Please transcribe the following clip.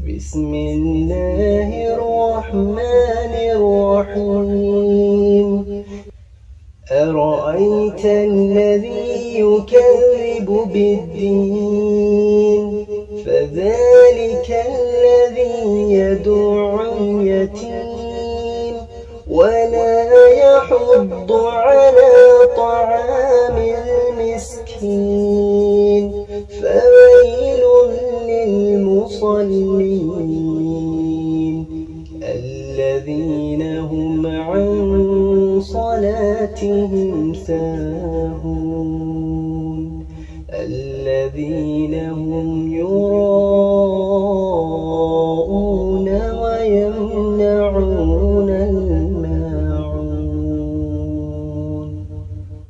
بسم الله الرحمن الرحيم. أرأيت الذي يكذب بالدين فذلك الذي يدع اليتيم ولا يحض على طعام المسكين فويل للمصلين الذين هم عن صلاتهم ساهون الذين هم يراءون